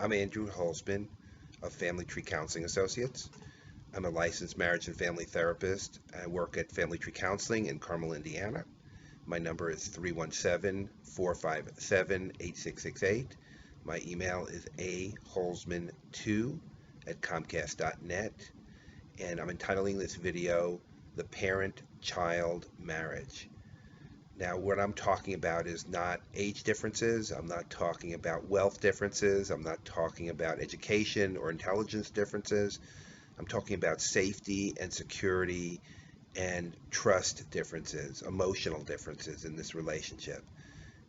I'm Andrew Holzman of Family Tree Counseling Associates. I'm a licensed marriage and family therapist. I work at Family Tree Counseling in Carmel, Indiana. My number is 317-457-8668. My email is aholzman2 at comcast.net. And I'm entitling this video, The Parent-Child Marriage. Now, what I'm talking about is not age differences. I'm not talking about wealth differences. I'm not talking about education or intelligence differences. I'm talking about safety and security and trust differences, emotional differences in this relationship.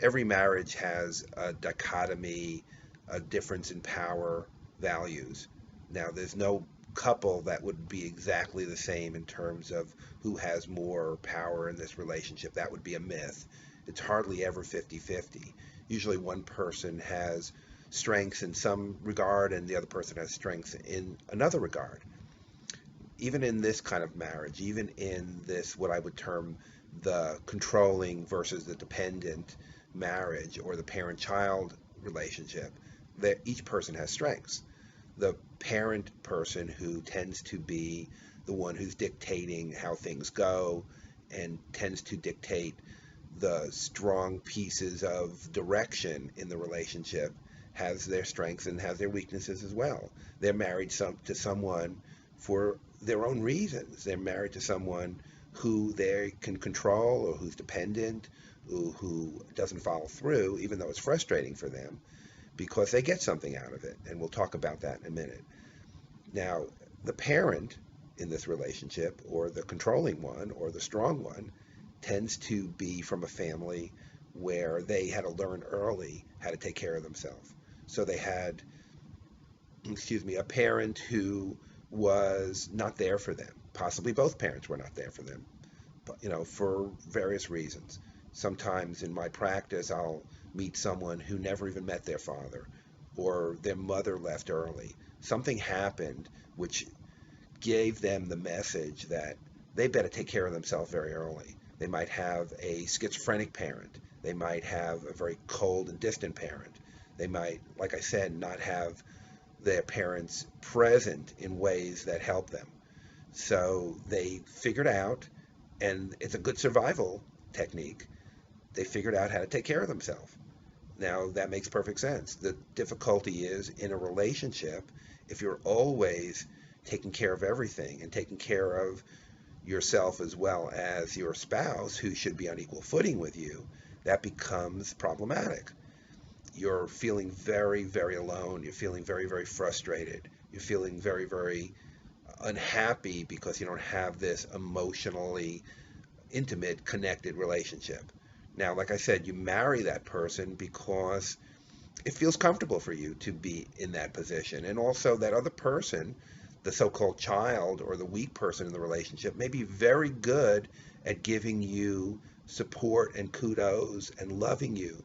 Every marriage has a dichotomy, a difference in power values. Now, there's no couple that would be exactly the same in terms of who has more power in this relationship. That would be a myth. It's hardly ever 50-50. Usually one person has strengths in some regard and the other person has strengths in another regard. Even in this kind of marriage, even in this, what I would term the controlling versus the dependent marriage or the parent-child relationship, that each person has strengths. The parent person who tends to be the one who's dictating how things go and tends to dictate the strong pieces of direction in the relationship has their strengths and has their weaknesses as well. They're married to someone for their own reasons. They're married to someone who they can control or who's dependent, who doesn't follow through, even though it's frustrating for them, because they get something out of it. And we'll talk about that in a minute. Now, the parent in this relationship, or the controlling one, or the strong one, tends to be from a family where they had to learn early how to take care of themselves. So they had, a parent who was not there for them. Possibly both parents were not there for them, but, for various reasons. Sometimes in my practice, I'll meet someone who never even met their father, or their mother left early. Something happened which gave them the message that they better take care of themselves very early. They might have a schizophrenic parent. They might have a very cold and distant parent. They might, like I said, not have their parents present in ways that help them. So they figured out, and it's a good survival technique, they figured out how to take care of themselves. Now, that makes perfect sense. The difficulty is in a relationship, if you're always taking care of everything and taking care of yourself as well as your spouse, who should be on equal footing with you, that becomes problematic. You're feeling very, very alone. You're feeling very, very frustrated. You're feeling very, very unhappy because you don't have this emotionally intimate, connected relationship. Now, like I said, you marry that person because it feels comfortable for you to be in that position. And also, that other person, the so-called child or the weak person in the relationship, may be very good at giving you support and kudos and loving you,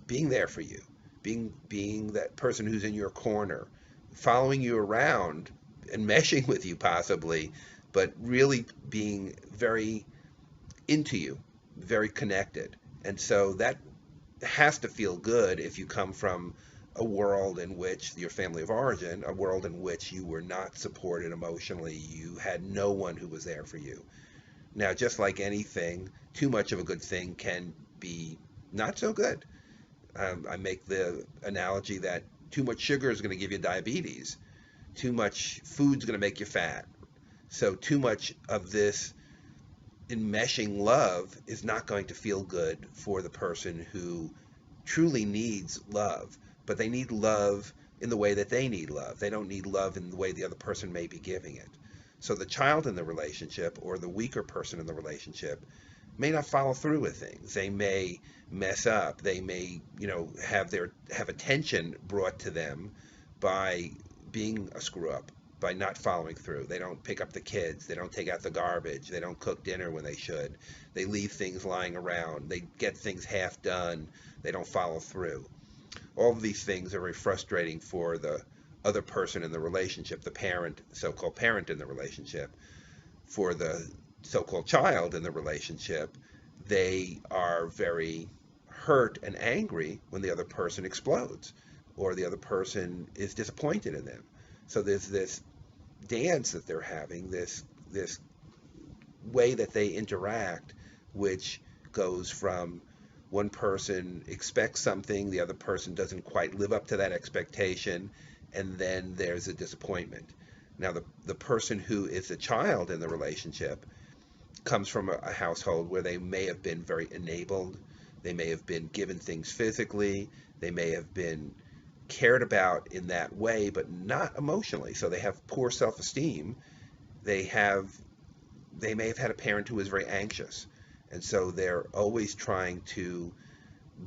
being there for you, being that person who's in your corner, following you around and meshing with you possibly, but really being very into you, very connected. And so that has to feel good if you come from a world in which your family of origin, a world in which you were not supported emotionally, you had no one who was there for you. Now, just like anything, too much of a good thing can be not so good. I make the analogy that too much sugar is going to give you diabetes. Too much food is going to make you fat. So too much of this enmeshing love is not going to feel good for the person who truly needs love. But they need love in the way that they need love. They don't need love in the way the other person may be giving it. So the child in the relationship or the weaker person in the relationship may not follow through with things. They may mess up. They may, have attention brought to them by being a screw up, by not following through. They don't pick up the kids. They don't take out the garbage. They don't cook dinner when they should. They leave things lying around. They get things half done. They don't follow through. All of these things are very frustrating for the other person in the relationship, the parent, so-called parent in the relationship. For the so-called child in the relationship, they are very hurt and angry when the other person explodes, or the other person is disappointed in them. So there's this dance that they're having, this way that they interact, which goes from one person expects something, the other person doesn't quite live up to that expectation, and then there's a disappointment. Now, the person who is the child in the relationship comes from a household where they may have been very enabled, they may have been given things physically, they may have been cared about in that way, but not emotionally. So they have poor self-esteem. They have they may have had a parent who was very anxious, and so they're always trying to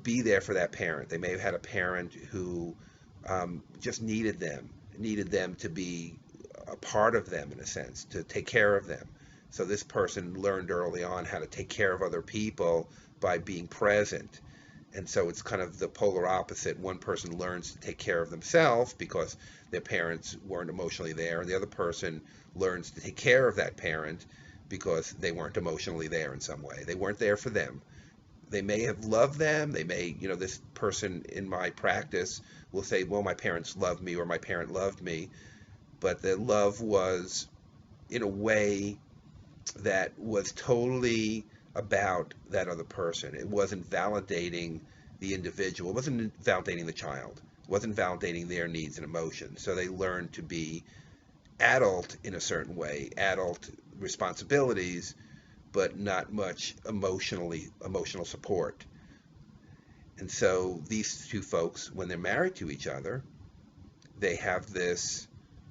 be there for that parent. They may have had a parent who just needed them to be a part of them in a sense, to take care of them. So this person learned early on how to take care of other people by being present. And so it's kind of the polar opposite. One person learns to take care of themselves because their parents weren't emotionally there, and the other person learns to take care of that parent because they weren't emotionally there in some way. They weren't there for them. They may have loved them. They may, this person in my practice will say, well, my parents loved me or my parent loved me, but the love was in a way that was totally about that other person. It wasn't validating the individual. It wasn't validating the child. It wasn't validating their needs and emotions. So they learned to be adult in a certain way, adult responsibilities, but not much emotional support. And so these two folks, when they're married to each other, they have this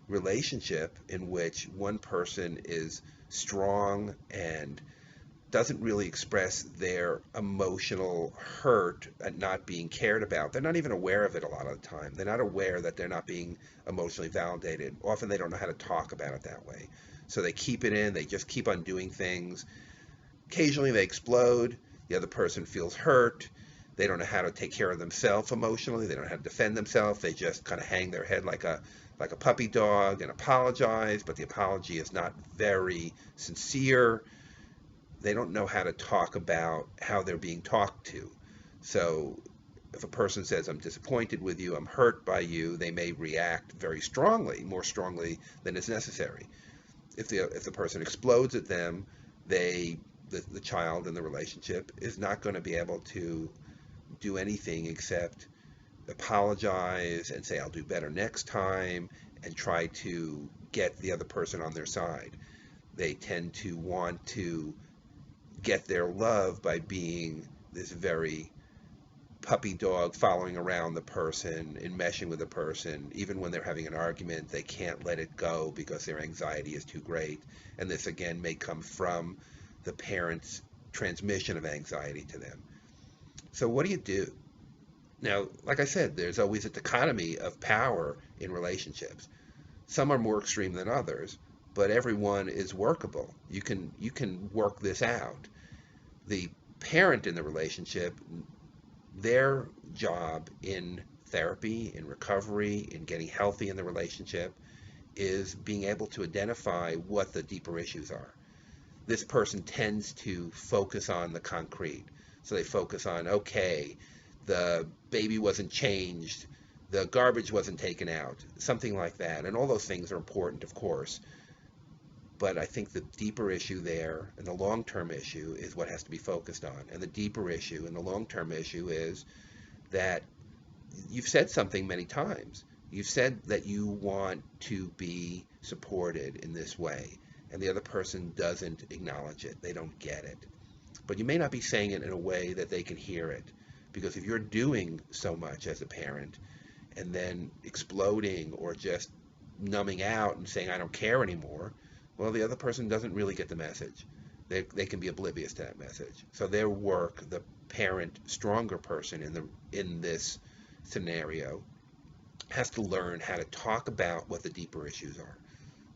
relationship in which one person is strong and doesn't really express their emotional hurt at not being cared about. They're not even aware of it a lot of the time. They're not aware that they're not being emotionally validated. Often they don't know how to talk about it that way. So they keep it in, they just keep on doing things. Occasionally they explode, the other person feels hurt, they don't know how to take care of themselves emotionally, they don't know how to defend themselves, they just kind of hang their head like a puppy dog and apologize, but the apology is not very sincere. They don't know how to talk about how they're being talked to. So if a person says, I'm disappointed with you, I'm hurt by you, they may react very strongly, more strongly than is necessary. If the person explodes at them, the child in the relationship is not going to be able to do anything except apologize and say, I'll do better next time, and try to get the other person on their side. They tend to want to get their love by being this very puppy dog following around the person, enmeshing with the person. Even when they're having an argument, they can't let it go because their anxiety is too great. And this again may come from the parent's transmission of anxiety to them. So what do you do? Now, like I said, there's always a dichotomy of power in relationships. Some are more extreme than others, but everyone is workable. You can work this out. The parent in the relationship, their job in therapy, in recovery, in getting healthy in the relationship is being able to identify what the deeper issues are. This person tends to focus on the concrete. So they focus on, okay, the baby wasn't changed, the garbage wasn't taken out, something like that. And all those things are important, of course. But I think the deeper issue there and the long-term issue is what has to be focused on. And the deeper issue and the long-term issue is that you've said something many times. You've said that you want to be supported in this way, and the other person doesn't acknowledge it. They don't get it. But you may not be saying it in a way that they can hear it. Because if you're doing so much as a parent and then exploding or just numbing out and saying, I don't care anymore, well, the other person doesn't really get the message. They can be oblivious to that message. So their work, the parent, stronger person in this scenario, has to learn how to talk about what the deeper issues are.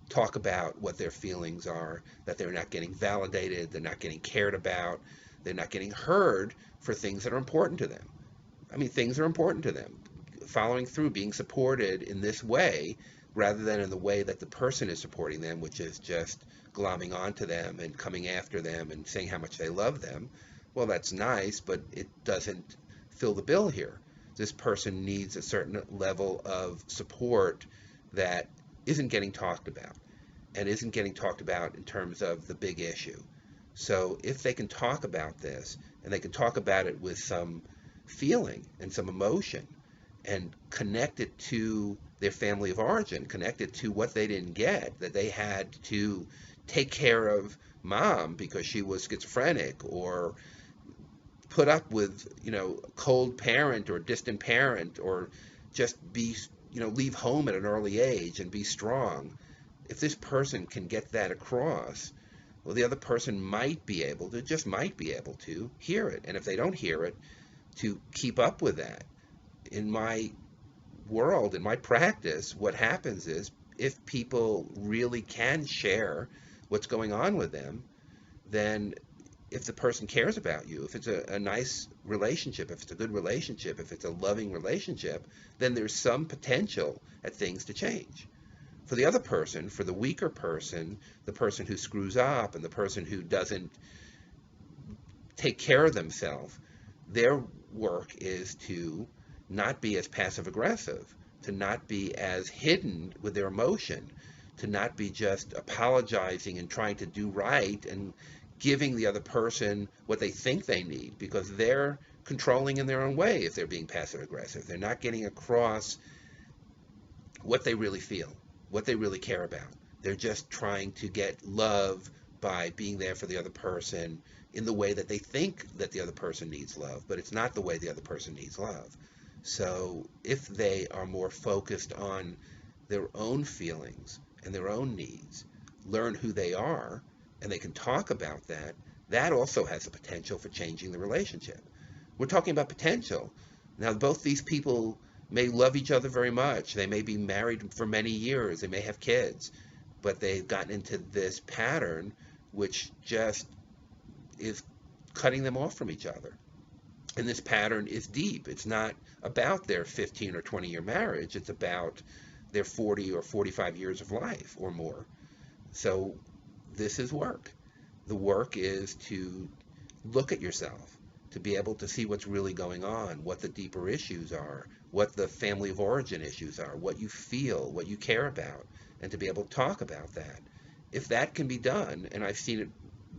Talk about what their feelings are, that they're not getting validated, they're not getting cared about, they're not getting heard for things that are important to them. I mean, things are important to them. Following through, being supported in this way, rather than in the way that the person is supporting them, which is just glomming onto them and coming after them and saying how much they love them. Well, that's nice, but it doesn't fill the bill here. this person needs a certain level of support that isn't getting talked about, and isn't getting talked about in terms of the big issue. So if they can talk about this, and they can talk about it with some feeling and some emotion, and connect it to their family of origin, connect it to what they didn't get, that they had to take care of mom because she was schizophrenic, or put up with, a cold parent or distant parent, or just be, leave home at an early age and be strong. If this person can get that across, well, the other person might be able to, just might be able to hear it. And if they don't hear it, to keep up with that. In my world, in my practice, what happens is, if people really can share what's going on with them, then if the person cares about you, if it's a nice relationship, if it's a good relationship, if it's a loving relationship, then there's some potential at things to change. For the other person, for the weaker person, the person who screws up and the person who doesn't take care of themselves, their work is to not be as passive aggressive, to not be as hidden with their emotion, to not be just apologizing and trying to do right and giving the other person what they think they need, because they're controlling in their own way if they're being passive aggressive. They're not getting across what they really feel, what they really care about. They're just trying to get love by being there for the other person in the way that they think that the other person needs love, but it's not the way the other person needs love. So if they are more focused on their own feelings and their own needs, learn who they are, and they can talk about that, that also has the potential for changing the relationship. We're talking about potential. Now, both these people may love each other very much. They may be married for many years. They may have kids, but they've gotten into this pattern which just is cutting them off from each other. And this pattern is deep. It's not about their 15 or 20-year marriage. It's about their 40 or 45 years of life or more. So this is work. The work is to look at yourself, to be able to see what's really going on, what the deeper issues are, what the family of origin issues are, what you feel, what you care about, and to be able to talk about that. If that can be done, and I've seen it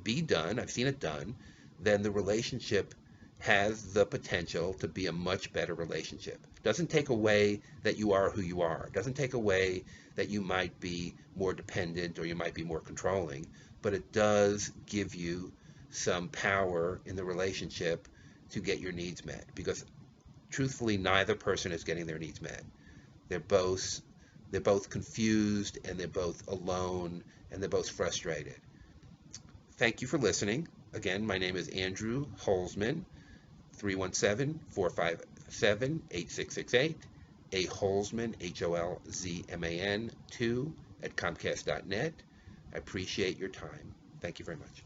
be done, I've seen it done, then the relationship has the potential to be a much better relationship. Doesn't take away that you are who you are. Doesn't take away that you might be more dependent or you might be more controlling, but it does give you some power in the relationship to get your needs met, because truthfully, neither person is getting their needs met. They're both confused, and they're both alone, and they're both frustrated. Thank you for listening. Again, my name is Andrew Holzman, 317-457-8668, A. Holzman, Holzman, 2 at Comcast.net. I appreciate your time. Thank you very much.